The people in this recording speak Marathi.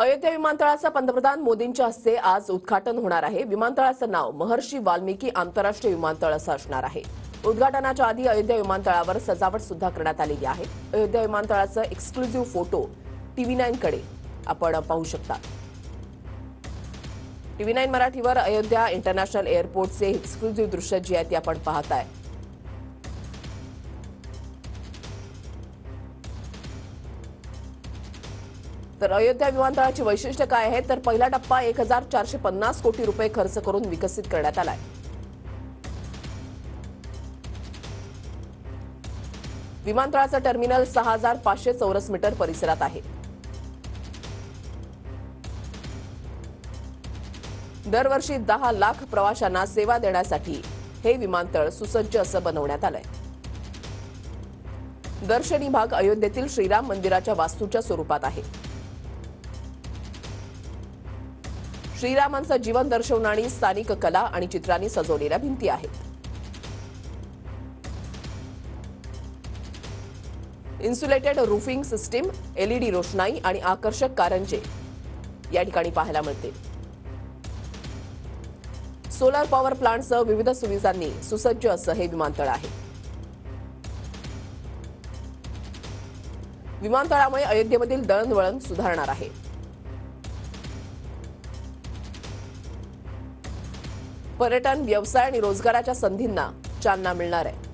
अयोध्या विमानतळाचं पंतप्रधान मोदींच्या हस्ते आज उद्घाटन होणार आहे। विमानतळाचं नाव महर्षी वाल्मिकी आंतरराष्ट्रीय विमानतळ असं असणार आहे। उद्घाटनाच्या आधी अयोध्या विमानतळावर सजावट सुद्धा करण्यात आलेली आहे। अयोध्या विमानतळाचं एक्सक्लुझिव्ह फोटो TV9 कडे आपण पाहू शकता। TV9 मराठीवर अयोध्या इंटरनॅशनल एअरपोर्टचे एक्सक्लुझिव्ह दृश्य जी आहे ती आपण पाहताय। तर अयोध्या विमानतळाची वैशिष्ट्य काय आहे तर पहिला टप्पा 1450 कोटी रुपये खर्च करून विकसित करण्यात आलाय। विमानतळाचं टर्मिनल 6500 चौरस मीटर परिसरात आहे। दरवर्षी 10 लाख प्रवाशांना सेवा देण्यासाठी हे विमानतळ सुसज्ज असं बनवण्यात आलंय। दर्शनी भाग अयोध्येतील श्रीराम मंदिराच्या वास्तूच्या स्वरूपात आहे। श्रीरामांचं जीवन दर्शवणारी स्थानिक कला आणि चित्रांनी सजवलेल्या भिंती आहेत। इन्सुलेटेड रूफिंग सिस्टीम, LED रोषणाई आणि आकर्षक कारंजे या ठिकाणी पाहायला मिळते। सोलर पॉवर प्लांटसह विविध सुविधांनी सुसज्ज असं हे विमानतळ आहे। विमानतळामुळे अयोध्येमधील दळणवळण सुधारणार आहे। पर्यटन, व्यवसाय आणि रोजगाराच्या संधींना चालना मिळणार आहे।